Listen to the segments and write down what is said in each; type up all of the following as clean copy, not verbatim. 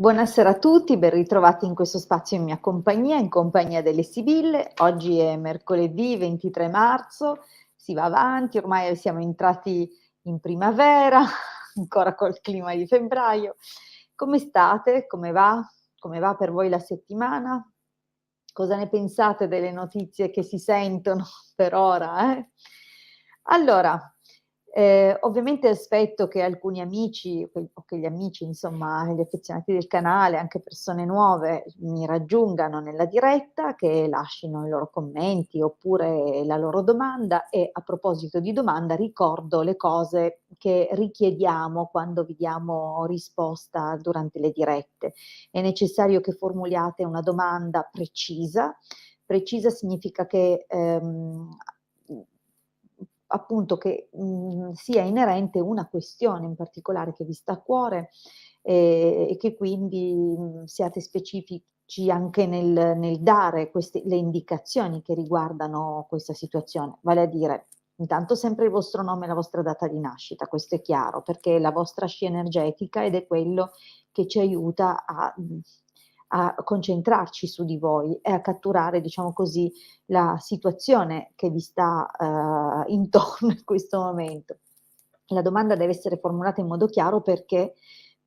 Buonasera a tutti, ben ritrovati in questo spazio in mia compagnia, in compagnia delle Sibille. Oggi è mercoledì 23 marzo, si va avanti, ormai siamo entrati in primavera, ancora col clima di febbraio. Come state? Come va? Come va per voi la settimana? Cosa ne pensate delle notizie che si sentono per ora, eh? Allora, ovviamente aspetto che alcuni amici o che gli amici, insomma, gli affezionati del canale, anche persone nuove, mi raggiungano nella diretta, che lascino i loro commenti oppure la loro domanda e a proposito di domanda ricordo le cose che richiediamo quando vi diamo risposta durante le dirette. È necessario che formuliate una domanda precisa. Precisa significa che, appunto che, sia inerente una questione in particolare che vi sta a cuore, e che quindi, siate specifici anche nel dare queste le indicazioni che riguardano questa situazione. Vale a dire, intanto sempre il vostro nome e la vostra data di nascita, questo è chiaro, perché è la vostra scia energetica ed è quello che ci aiuta a concentrarci su di voi e a catturare, diciamo così, la situazione che vi sta, intorno in questo momento. La domanda deve essere formulata in modo chiaro perché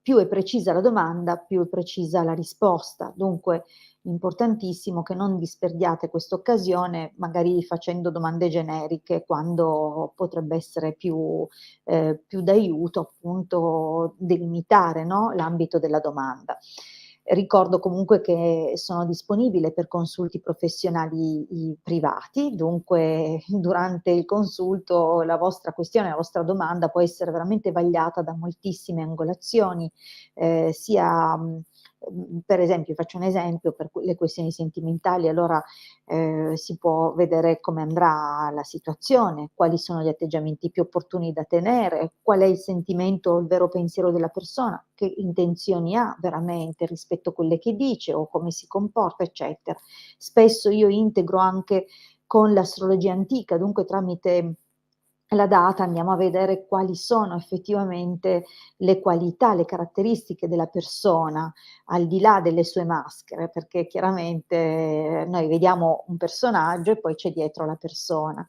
più è precisa la domanda, più è precisa la risposta. Dunque, importantissimo che non disperdiate quest'occasione magari facendo domande generiche quando potrebbe essere più d'aiuto appunto delimitare, no, l'ambito della domanda. Ricordo comunque che sono disponibile per consulti professionali privati, dunque durante il consulto la vostra questione, la vostra domanda può essere veramente vagliata da moltissime angolazioni, sia per esempio, faccio un esempio, per le questioni sentimentali, allora si può vedere come andrà la situazione, quali sono gli atteggiamenti più opportuni da tenere, qual è il sentimento o il vero pensiero della persona, che intenzioni ha veramente rispetto a quelle che dice o come si comporta, eccetera. Spesso io integro anche con l'astrologia antica, dunque tramite la data andiamo a vedere quali sono effettivamente le qualità, le caratteristiche della persona, al di là delle sue maschere, perché chiaramente noi vediamo un personaggio e poi c'è dietro la persona.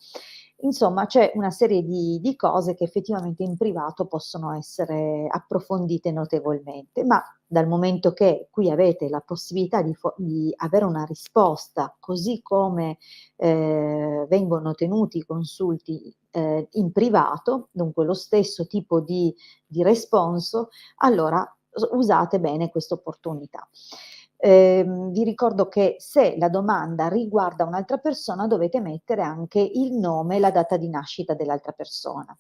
Insomma, c'è una serie di cose che effettivamente in privato possono essere approfondite notevolmente, ma dal momento che qui avete la possibilità di avere una risposta, così come vengono tenuti i consulti in privato, dunque lo stesso tipo di responso, allora usate bene questa opportunità. Vi ricordo che se la domanda riguarda un'altra persona dovete mettere anche il nome e la data di nascita dell'altra persona.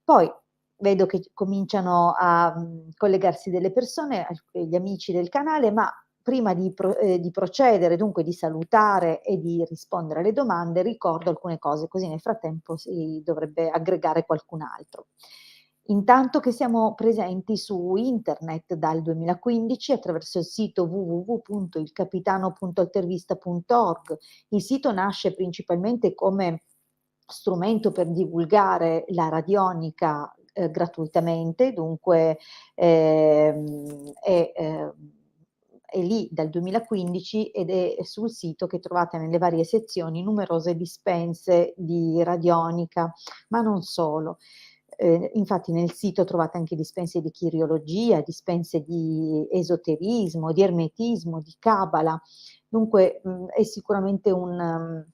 Poi vedo che cominciano a collegarsi delle persone, gli amici del canale, ma prima di procedere, dunque di salutare e di rispondere alle domande, ricordo alcune cose, così nel frattempo si dovrebbe aggregare qualcun altro. Intanto che siamo presenti su internet dal 2015 attraverso il sito www.ilcapitano.altervista.org. Il sito nasce principalmente come strumento per divulgare la radionica gratuitamente, dunque è lì dal 2015 ed è sul sito che trovate nelle varie sezioni numerose dispense di radionica, ma non solo. Infatti nel sito trovate anche dispense di chiriologia, dispense di esoterismo, di ermetismo, di cabala. Dunque è sicuramente un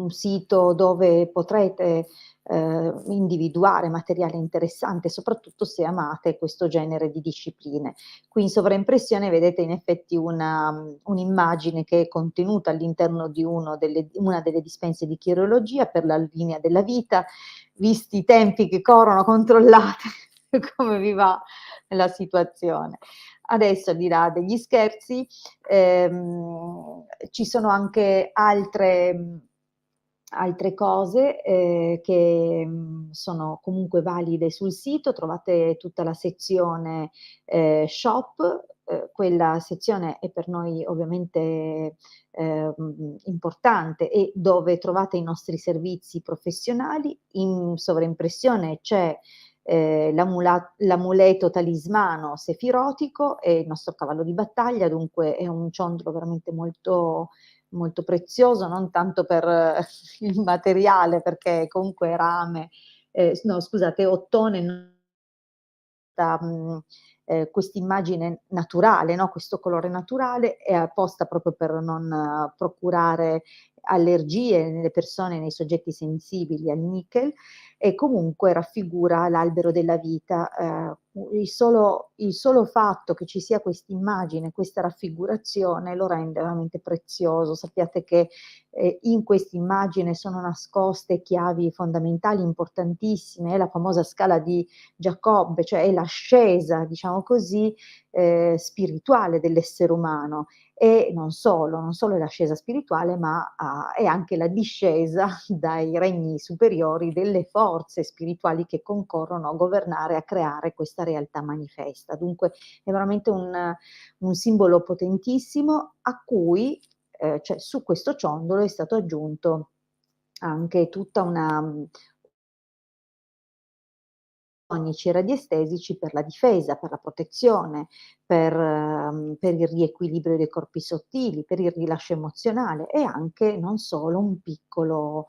sito dove potrete individuare materiale interessante, soprattutto se amate questo genere di discipline. Qui in sovraimpressione vedete in effetti un'immagine che è contenuta all'interno di una delle dispense di chirologia per la linea della vita. Visti i tempi che corrono, controllate come vi va la situazione. Adesso, al di là degli scherzi, ci sono anche altre cose che sono comunque valide sul sito, trovate tutta la sezione shop, quella sezione è per noi ovviamente importante e dove trovate i nostri servizi professionali. In sovraimpressione c'è l'amuleto talismano sefirotico è il nostro cavallo di battaglia, dunque è un ciondolo veramente molto, molto prezioso, non tanto per il materiale, perché comunque è rame, no scusate, è ottone da quest'immagine naturale, no, questo colore naturale è apposta proprio per non procurare allergie nelle persone, nei soggetti sensibili al nickel, e comunque raffigura l'albero della vita. Il solo fatto che ci sia quest'immagine, questa raffigurazione lo rende veramente prezioso. Sappiate che in quest'immagine sono nascoste chiavi fondamentali importantissime, è la famosa scala di Giacobbe, cioè è l'ascesa, diciamo così, spirituale dell'essere umano. E non solo è l'ascesa spirituale, ma è anche la discesa dai regni superiori delle forze spirituali che concorrono a governare, a creare questa realtà manifesta. Dunque è veramente un simbolo potentissimo a cui, cioè su questo ciondolo è stato aggiunto anche tutta una tonici e radiestesici per la difesa, per la protezione, per il riequilibrio dei corpi sottili, per il rilascio emozionale e anche, non solo, un piccolo,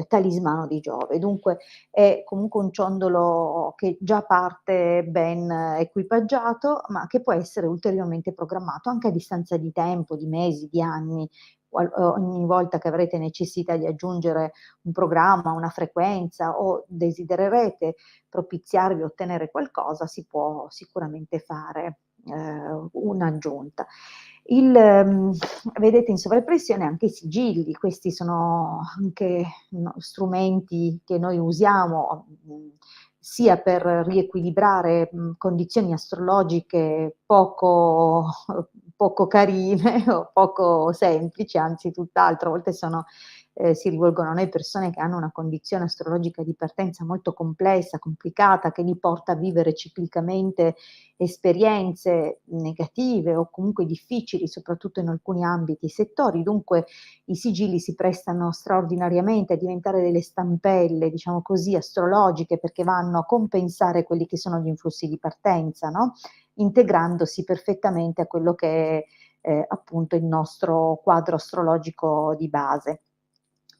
talismano di Giove. Dunque è comunque un ciondolo che già parte ben equipaggiato, ma che può essere ulteriormente programmato anche a distanza di tempo, di mesi, di anni. Ogni volta che avrete necessità di aggiungere un programma, una frequenza o desidererete propiziarvi, ottenere qualcosa, si può sicuramente fare un'aggiunta. Vedete in sovraimpressione anche i sigilli, questi sono anche strumenti che noi usiamo sia per riequilibrare condizioni astrologiche poco carine o poco semplici, anzi tutt'altro, a volte si rivolgono a noi persone che hanno una condizione astrologica di partenza molto complessa, complicata, che li porta a vivere ciclicamente esperienze negative o comunque difficili, soprattutto in alcuni ambiti, settori. Dunque i sigilli si prestano straordinariamente a diventare delle stampelle, diciamo così, astrologiche, perché vanno a compensare quelli che sono gli influssi di partenza, no? Integrandosi perfettamente a quello che è appunto il nostro quadro astrologico di base.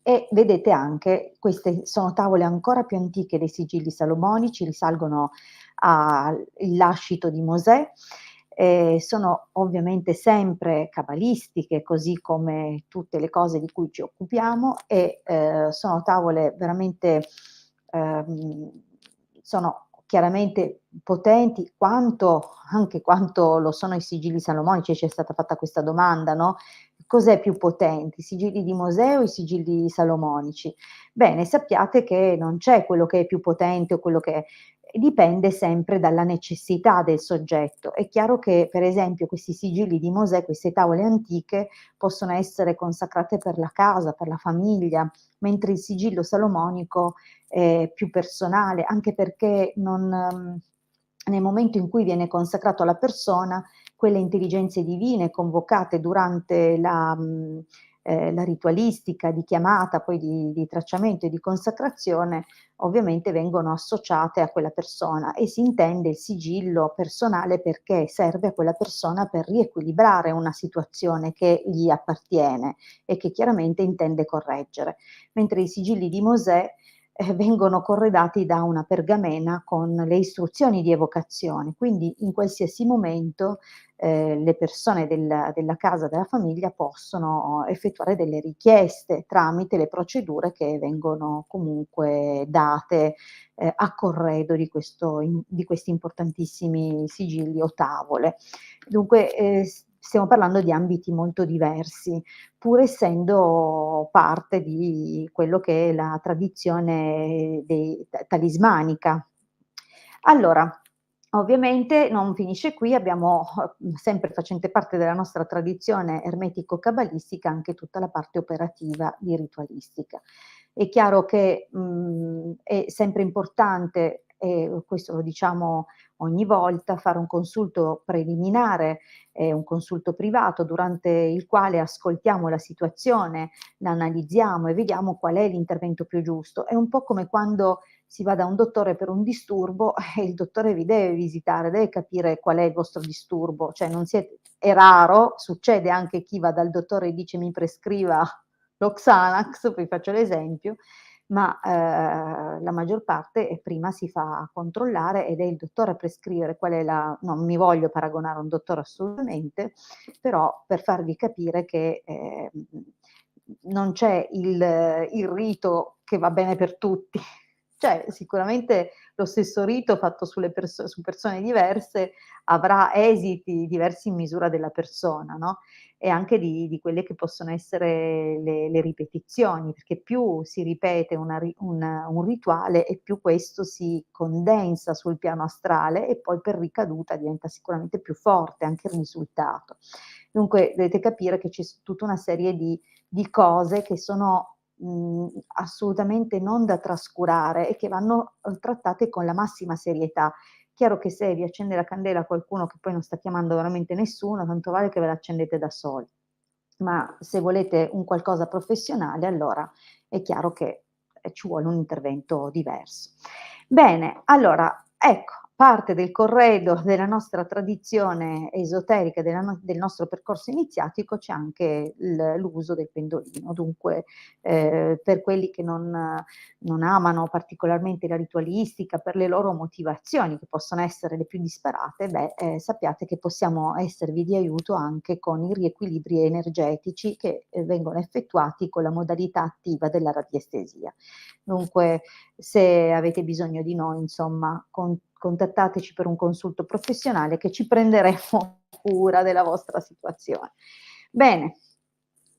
E vedete anche, queste sono tavole ancora più antiche dei sigilli salomonici, risalgono al lascito di Mosè, sono ovviamente sempre cabalistiche, così come tutte le cose di cui ci occupiamo, e sono tavole veramente, ehm, sono chiaramente potenti quanto lo sono i sigilli salomonici. Ci è stata fatta questa domanda, no? Cos'è più potente, i sigilli di Mosè o i sigilli salomonici? Bene, sappiate che non c'è quello che è più potente o quello che dipende sempre dalla necessità del soggetto. È chiaro che, per esempio, questi sigilli di Mosè, queste tavole antiche, possono essere consacrate per la casa, per la famiglia, mentre il sigillo salomonico è più personale, anche perché nel momento in cui viene consacrato alla persona, quelle intelligenze divine convocate durante la ritualistica di chiamata, poi di tracciamento e di consacrazione, ovviamente vengono associate a quella persona, e si intende il sigillo personale perché serve a quella persona per riequilibrare una situazione che gli appartiene e che chiaramente intende correggere, mentre i sigilli di Mosè vengono corredati da una pergamena con le istruzioni di evocazione, quindi in qualsiasi momento le persone della casa, della famiglia possono effettuare delle richieste tramite le procedure che vengono comunque date a corredo di questi importantissimi sigilli o tavole. Dunque stiamo parlando di ambiti molto diversi, pur essendo parte di quello che è la tradizione talismanica. Allora, ovviamente non finisce qui, abbiamo, sempre facente parte della nostra tradizione ermetico-cabalistica, anche tutta la parte operativa di ritualistica. È chiaro che è sempre importante, e questo lo diciamo ogni volta, fare un consulto preliminare, un consulto privato durante il quale ascoltiamo la situazione, la analizziamo e vediamo qual è l'intervento più giusto. È un po' come quando si va da un dottore per un disturbo e il dottore vi deve visitare, deve capire qual è il vostro disturbo, cioè non siete è raro, succede anche chi va dal dottore e dice: "Mi prescriva lo Xanax", vi faccio l'esempio, ma, la maggior parte, prima si fa controllare ed è il dottore a prescrivere qual è la non mi voglio paragonare a un dottore assolutamente, però per farvi capire che, non c'è il rito che va bene per tutti. C'è sicuramente lo stesso rito fatto su persone diverse avrà esiti diversi in misura della persona, no, e anche di quelle che possono essere le ripetizioni, perché più si ripete un rituale e più questo si condensa sul piano astrale e poi per ricaduta diventa sicuramente più forte anche il risultato. Dunque dovete capire che tutta una serie di cose che sono, assolutamente non da trascurare e che vanno, trattate con la massima serietà. Chiaro che se vi accende la candela qualcuno che poi non sta chiamando veramente nessuno, tanto vale che ve l'accendete da soli. Ma se volete un qualcosa professionale, allora è chiaro che, ci vuole un intervento diverso. Bene, allora ecco, parte del corredo della nostra tradizione esoterica, del nostro percorso iniziatico, c'è anche l'uso del pendolino. Dunque, per quelli che non amano particolarmente la ritualistica per le loro motivazioni, che possono essere le più disparate, beh, sappiate che possiamo esservi di aiuto anche con i riequilibri energetici che, vengono effettuati con la modalità attiva della radiestesia. Dunque, se avete bisogno di noi, insomma, contattateci per un consulto professionale che ci prenderemo cura della vostra situazione. Bene,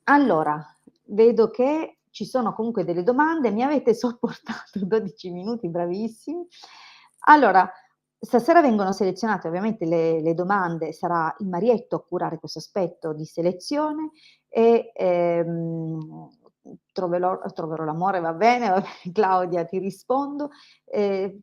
allora, vedo che ci sono comunque delle domande, mi avete sopportato 12 minuti, bravissimi. Allora, stasera vengono selezionate ovviamente le domande, sarà il Marietto a curare questo aspetto di selezione e, troverò l'amore, va bene, Claudia ti rispondo.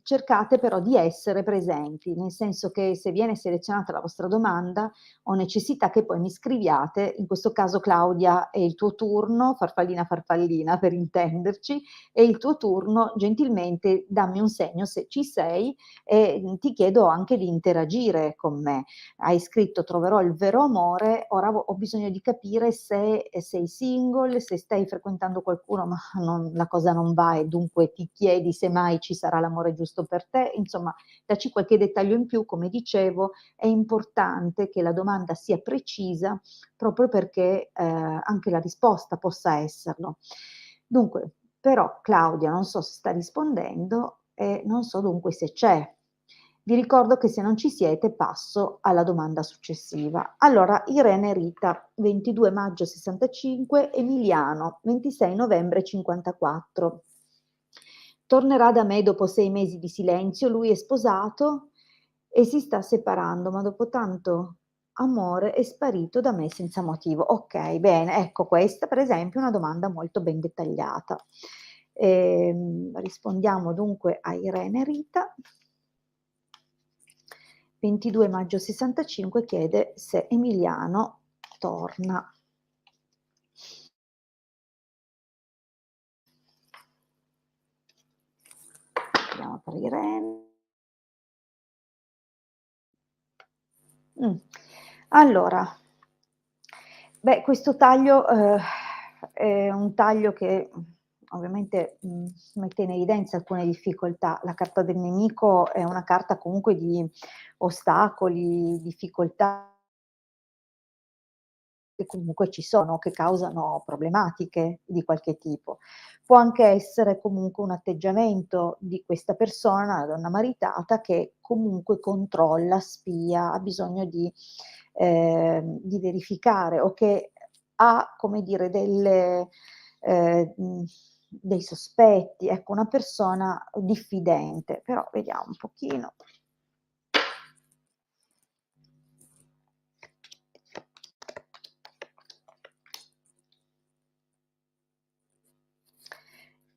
Cercate però di essere presenti, nel senso che se viene selezionata la vostra domanda, ho necessità che poi mi scriviate, in questo caso Claudia è il tuo turno, farfallina farfallina per intenderci, è il tuo turno, gentilmente dammi un segno se ci sei e ti chiedo anche di interagire con me. Hai scritto troverò il vero amore, ora ho bisogno di capire se sei single, se stai frequentando qualcuno ma la cosa non va e dunque ti chiedi se mai ci sarà l'amore giusto per te, insomma dacci qualche dettaglio in più, come dicevo è importante che la domanda sia precisa proprio perché anche la risposta possa esserlo. Dunque, però Claudia non so se sta rispondendo e non so dunque se c'è. Vi ricordo che se non ci siete passo alla domanda successiva. Allora, Irene Rita, 22 maggio 65, Emiliano, 26 novembre 54. Tornerà da me dopo 6 mesi di silenzio, lui è sposato e si sta separando, ma dopo tanto amore è sparito da me senza motivo. Ok, bene, ecco questa per esempio è una domanda molto ben dettagliata. Rispondiamo dunque a Irene Rita. 22 maggio 65 chiede se Emiliano torna. Andiamo per Irene. Allora, beh, questo taglio, è un taglio che, ovviamente, mette in evidenza alcune difficoltà. La carta del nemico è una carta comunque di ostacoli, difficoltà che comunque ci sono, che causano problematiche di qualche tipo. Può anche essere comunque un atteggiamento di questa persona, la donna maritata, che comunque controlla, spia, ha bisogno di verificare o che ha, come dire, dei sospetti, ecco, una persona diffidente. Però vediamo un pochino.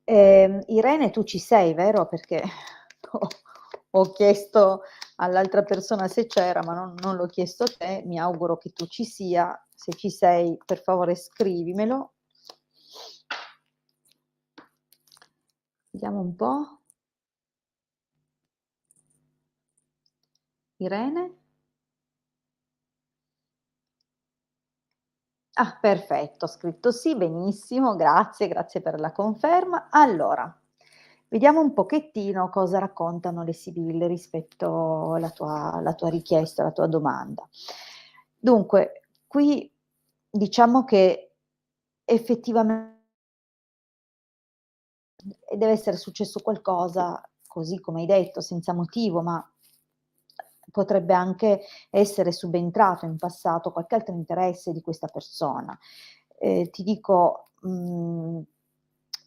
Irene tu ci sei, vero? Perché ho ho chiesto all'altra persona se c'era, ma non l'ho chiesto a te, mi auguro che tu ci sia. Se ci sei, per favore scrivimelo. Vediamo un po'. Irene? Ah, perfetto, ho scritto sì, benissimo, grazie, grazie per la conferma. Allora, vediamo un pochettino cosa raccontano le sibille rispetto alla tua richiesta, alla tua domanda. Dunque, qui diciamo che effettivamente deve essere successo qualcosa, così come hai detto, senza motivo, ma potrebbe anche essere subentrato in passato qualche altro interesse di questa persona. Ti dico,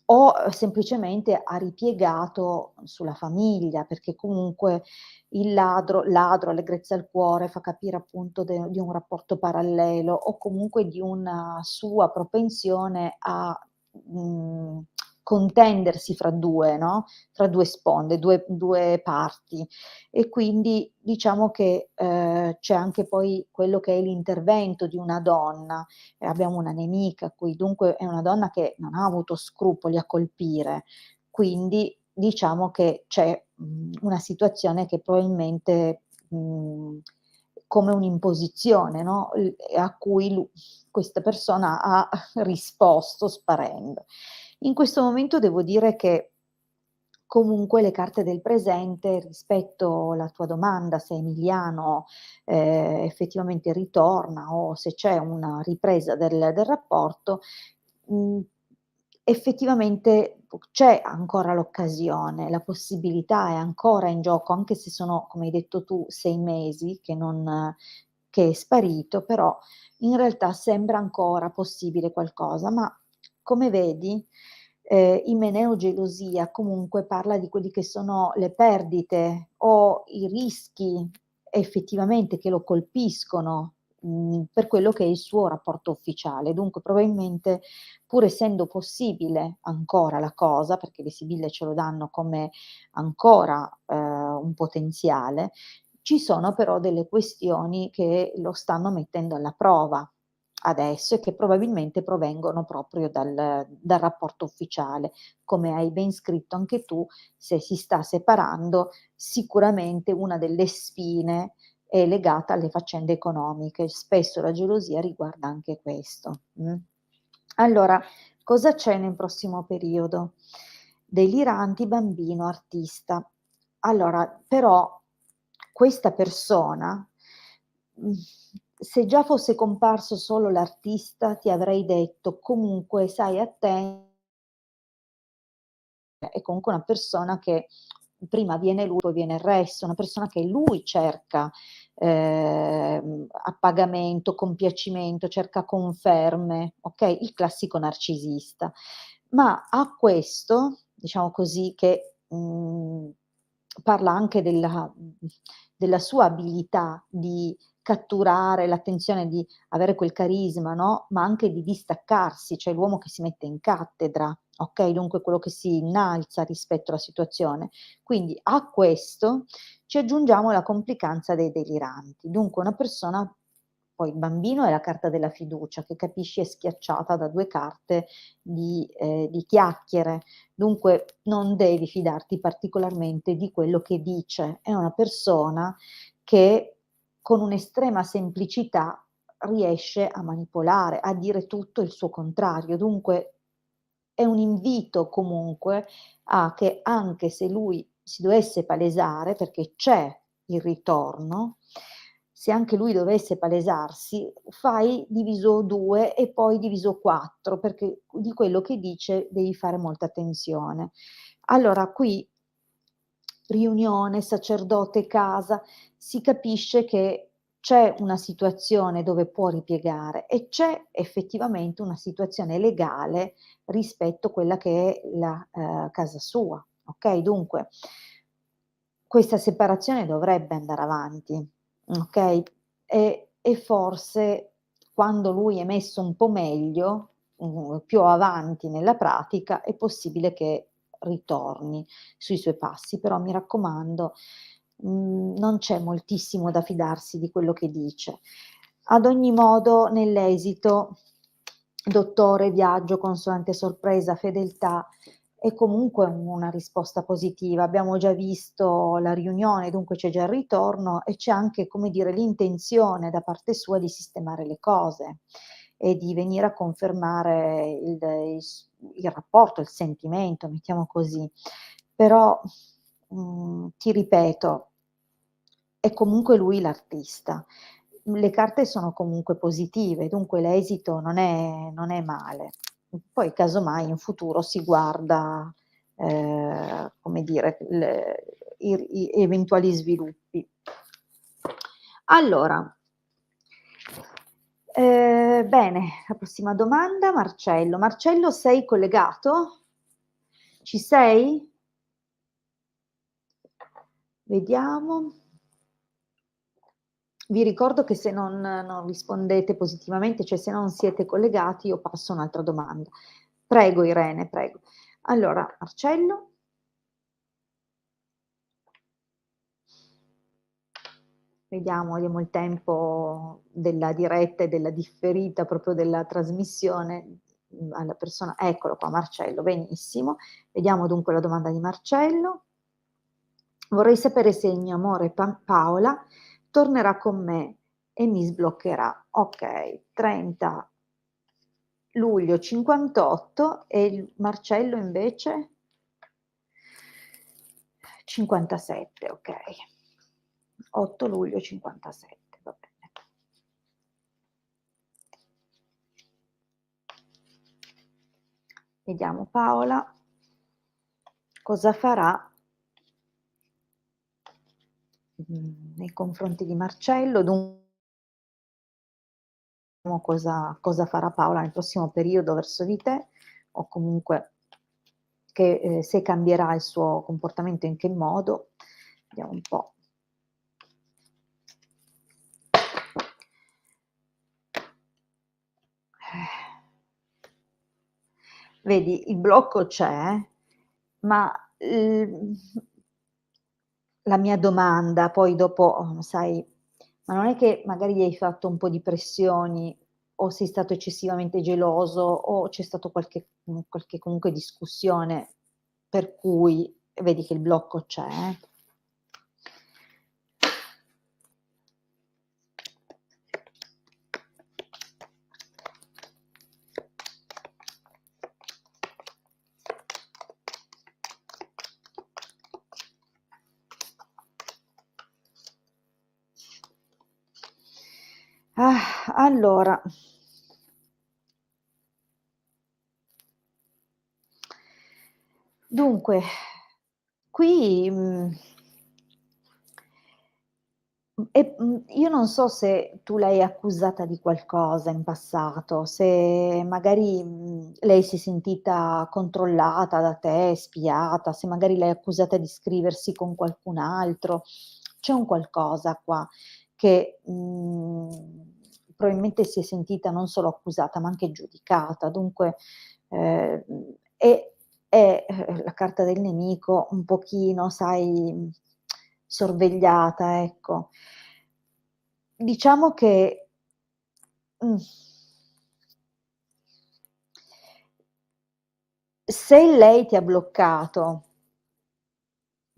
o semplicemente ha ripiegato sulla famiglia, perché comunque il ladro, allegrezza al cuore, fa capire appunto di un rapporto parallelo o comunque di una sua propensione a, mhmm, contendersi fra 2, no, fra 2 sponde, 2 parti. E quindi diciamo che, c'è anche poi quello che è l'intervento di una donna. Abbiamo una nemica qui, dunque è una donna che non ha avuto scrupoli a colpire, quindi diciamo che c'è, una situazione che probabilmente, come un'imposizione, no, a cui questa persona ha risposto sparendo. In questo momento devo dire che comunque le carte del presente rispetto alla tua domanda, se Emiliano, effettivamente ritorna o se c'è una ripresa del rapporto, mhmm, effettivamente c'è ancora l'occasione, la possibilità è ancora in gioco, anche se sono, come hai detto tu, 6 mesi che è sparito, però in realtà sembra ancora possibile qualcosa. Ma come vedi, imeneo-gelosia comunque parla di quelli che sono le perdite o i rischi effettivamente che lo colpiscono, per quello che è il suo rapporto ufficiale. Dunque probabilmente, pur essendo possibile ancora la cosa, perché le sibille ce lo danno come ancora, un potenziale, ci sono però delle questioni che lo stanno mettendo alla prova adesso e che probabilmente provengono proprio dal rapporto ufficiale. Come hai ben scritto anche tu, se si sta separando, sicuramente una delle spine è legata alle faccende economiche. Spesso la gelosia riguarda anche questo. Allora, cosa c'è nel prossimo periodo? Deliranti, bambino, artista. Allora, però questa persona, mhmm, se già fosse comparso solo l'artista ti avrei detto: "Comunque stai atten" è comunque una persona che prima viene lui, poi viene il resto, una persona che lui cerca, appagamento, compiacimento, cerca conferme, okay, il classico narcisista. Ma ha questo, diciamo così, che, parla anche della sua abilità di catturare l'attenzione, di avere quel carisma, no, ma anche di distaccarsi, cioè l'uomo che si mette in cattedra, okay, dunque quello che si innalza rispetto alla situazione. Quindi a questo ci aggiungiamo la complicanza dei deliranti. Dunque una persona, poi il bambino è la carta della fiducia, che capisci è schiacciata da 2 carte di chiacchiere, dunque non devi fidarti particolarmente di quello che dice. È una persona che con un'estrema semplicità riesce a manipolare, a dire tutto il suo contrario. Dunque è un invito comunque a che anche se lui si dovesse palesare, perché c'è il ritorno, se anche lui dovesse palesarsi, fai diviso 2 e poi diviso 4, perché di quello che dice devi fare molta attenzione. Allora qui riunione, sacerdote, casa, si capisce che c'è una situazione dove può ripiegare e c'è effettivamente una situazione legale rispetto a quella che è la, casa sua, okay, dunque questa separazione dovrebbe andare avanti, okay, e forse quando lui è messo un po' meglio, più avanti nella pratica, è possibile che ritorni sui suoi passi, però mi raccomando, non c'è moltissimo da fidarsi di quello che dice. Ad ogni modo nell'esito, dottore, viaggio, consolante sorpresa, fedeltà, è comunque una risposta positiva. Abbiamo già visto la riunione, dunque c'è già il ritorno e c'è anche, come dire, l'intenzione da parte sua di sistemare le cose e di venire a confermare il rapporto, il sentimento, mettiamo così. Però, ti ripeto, è comunque lui l'artista. Le carte sono comunque positive, dunque l'esito non è male. Poi casomai in futuro si guarda, come dire, i eventuali sviluppi. Allora, bene, la prossima domanda, Marcello. Marcello, sei collegato? Ci sei? Vediamo. Vi ricordo che se non rispondete positivamente, cioè se non siete collegati, io passo a un'altra domanda. Prego Irene, prego. Allora, Marcello? Vediamo il tempo della diretta e della differita, proprio della trasmissione alla persona. Eccolo qua, Marcello, benissimo. Vediamo dunque la domanda di Marcello. Vorrei sapere se il mio amore Paola tornerà con me e mi sbloccherà. Ok, 30 luglio 58 e il Marcello invece 57, ok. 8 luglio 57, va bene. Vediamo Paola cosa farà nei confronti di Marcello. Dunque, cosa farà Paola nel prossimo periodo verso di te, o comunque che, se cambierà il suo comportamento, in che modo. Vediamo un po'. Vedi, il blocco c'è, ma la mia domanda poi dopo, sai, ma non è che magari gli hai fatto un po' di pressioni o sei stato eccessivamente geloso o c'è stato qualche comunque discussione per cui vedi che il blocco c'è? Allora, dunque, qui io non so se tu l'hai accusata di qualcosa in passato, se magari lei si è sentita controllata da te, spiata, se magari l'hai accusata di scriversi con qualcun altro. C'è un qualcosa qua che probabilmente si è sentita non solo accusata ma anche giudicata. Dunque eh, è la carta del nemico un pochino, sai, sorvegliata, ecco. Diciamo che mh, se lei ti ha bloccato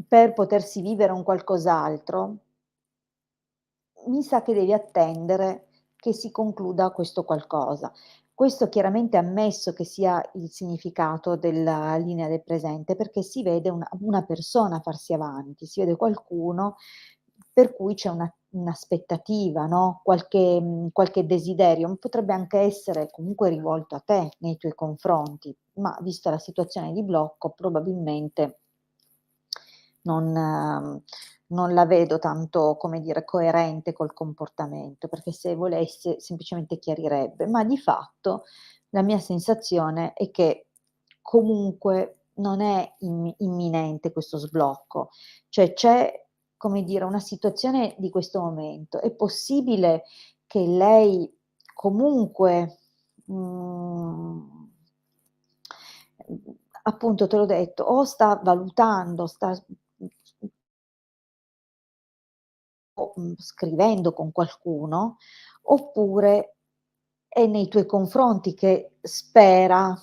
per potersi vivere un qualcos'altro, mi sa che devi attendere che si concluda questo qualcosa. Questo chiaramente ammesso che sia il significato della linea del presente, perché si vede una persona farsi avanti, si vede qualcuno per cui c'è un'aspettativa, no? Qualche desiderio, potrebbe anche essere comunque rivolto a te nei tuoi confronti, ma vista la situazione di blocco, probabilmente non la vedo tanto, come dire, coerente col comportamento, perché se volesse semplicemente chiarirebbe, ma di fatto la mia sensazione è che comunque non è imminente questo sblocco, cioè c'è, come dire, una situazione di questo momento. È possibile che lei comunque, appunto te l'ho detto, o sta valutando, sta o, scrivendo con qualcuno, oppure è nei tuoi confronti che spera,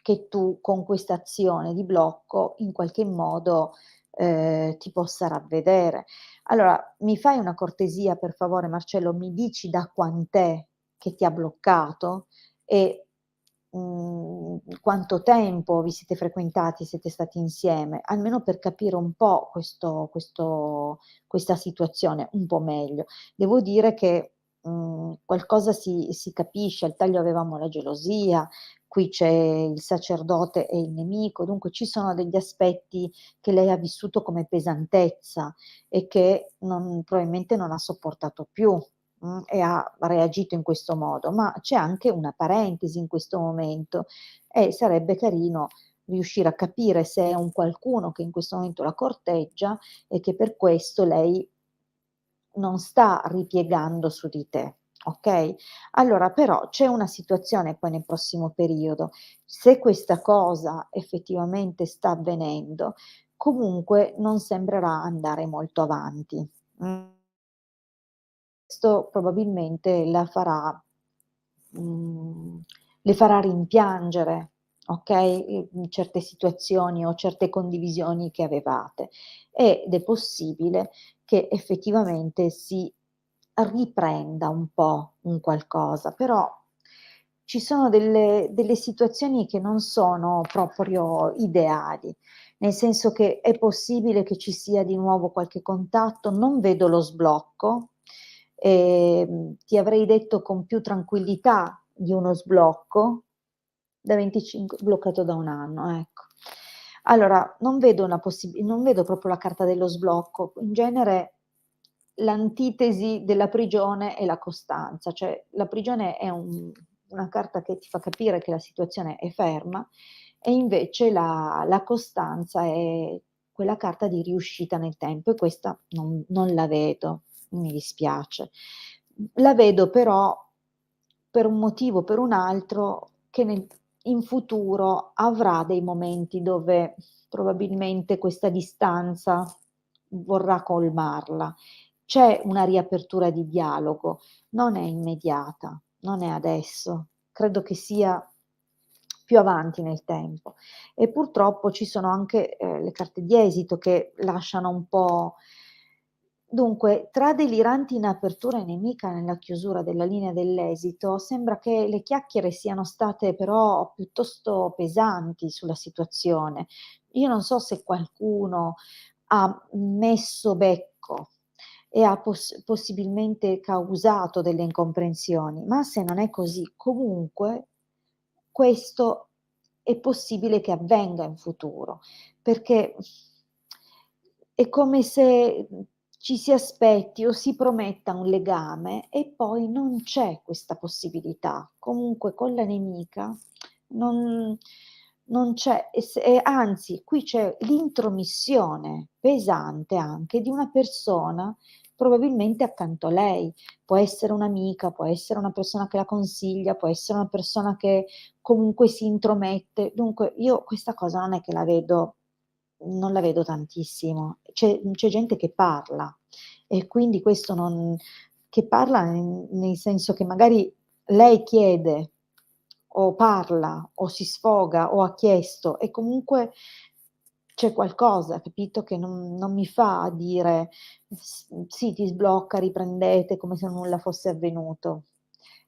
che tu con questa azione di blocco in qualche modo, ti possa ravvedere. Allora, mi fai una cortesia per favore Marcello, mi dici da quant'è che ti ha bloccato e, quanto tempo vi siete frequentati, siete stati insieme? Almeno per capire un po' questa situazione un po' meglio. Devo dire che, qualcosa si capisce, al taglio avevamo la gelosia, qui c'è il sacerdote e il nemico, dunque ci sono degli aspetti che lei ha vissuto come pesantezza e che probabilmente non ha sopportato più, e ha reagito in questo modo. Ma c'è anche una parentesi in questo momento e sarebbe carino riuscire a capire se è un qualcuno che in questo momento la corteggia e che per questo lei non sta ripiegando su di te, okay? Allora però c'è una situazione poi nel prossimo periodo, se questa cosa effettivamente sta avvenendo, comunque non sembrerà andare molto avanti. Questo probabilmente la farà le farà rimpiangere, okay, certe situazioni o certe condivisioni che avevate ed è possibile che effettivamente si riprenda un po' un qualcosa, però ci sono delle situazioni che non sono proprio ideali, nel senso che è possibile che ci sia di nuovo qualche contatto, non vedo lo sblocco, ti avrei detto con più tranquillità di uno sblocco, da 25 bloccato da 1 anno, ecco. Allora, non vedo proprio la carta dello sblocco. In genere l'antitesi della prigione è la costanza, cioè la prigione è una carta che ti fa capire che la situazione è ferma e invece la costanza è quella carta di riuscita nel tempo e questa non la vedo, mi dispiace. La vedo però per un motivo o per un altro che in futuro avrà dei momenti dove probabilmente questa distanza vorrà colmarla. C'è una riapertura di dialogo, non è immediata, non è adesso, credo che sia più avanti nel tempo. E purtroppo ci sono anche, le carte di esito che lasciano un po'. Dunque, tra deliranti in apertura e nemica nella chiusura della linea dell'esito, sembra che le chiacchiere siano state però piuttosto pesanti sulla situazione. Io non so se qualcuno ha messo becco e ha possibilmente causato delle incomprensioni, ma se non è così, comunque questo è possibile che avvenga in futuro, perché è come se, ci si aspetti o si prometta un legame e poi non c'è questa possibilità. Comunque con la nemica non non c'è e anzi qui c'è l'intromissione pesante anche di una persona probabilmente accanto a lei. Può essere un'amica, può essere una persona che la consiglia, può essere una persona che comunque si intromette. Dunque io questa cosa non la vedo tantissimo. C'è gente che parla e quindi questo non che parla nel senso che magari lei chiede o parla o si sfoga o ha chiesto e comunque c'è qualcosa, capito, che non mi fa dire: Sì, ti sblocca, riprendete", come se nulla fosse avvenuto.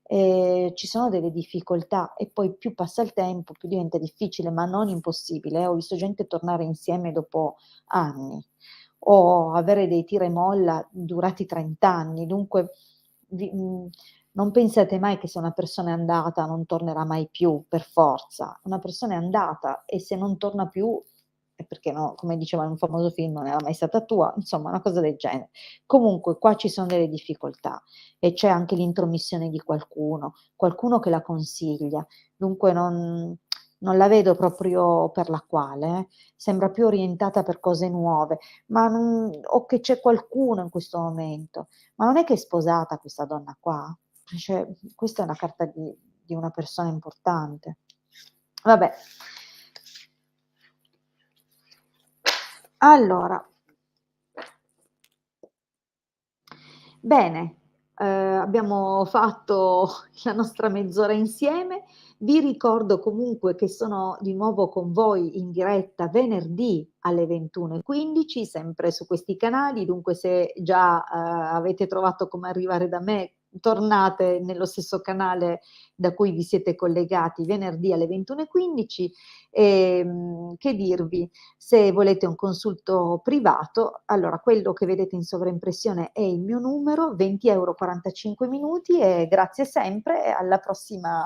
Ci sono delle difficoltà e poi più passa il tempo, più diventa difficile, ma non impossibile, Ho visto gente tornare insieme dopo anni o avere dei tira e molla durati 30 anni. Dunque non pensate mai che se una persona è andata non tornerà mai più per forza. Una persona è andata e se non torna più è perché no, come diceva in un famoso film: "Non era mai stata tua", insomma una cosa del genere. Comunque qua ci sono delle difficoltà e c'è anche l'intromissione di qualcuno che la consiglia. Dunque non la vedo proprio per la quale, sembra più orientata per cose nuove, ma o che c'è qualcuno in questo momento. Ma non è che è sposata questa donna qua? Cioè, questa è una carta di una persona importante. Vabbè. Allora, bene, abbiamo fatto la nostra mezz'ora insieme. Vi ricordo comunque che sono di nuovo con voi in diretta venerdì alle 21:15, sempre su questi canali, dunque se già avete trovato come arrivare da me, tornate nello stesso canale da cui vi siete collegati venerdì alle 21:15. Che dirvi? Se volete un consulto privato, allora quello che vedete in sovraimpressione è il mio numero, 20 euro 45 minuti, e grazie sempre e alla prossima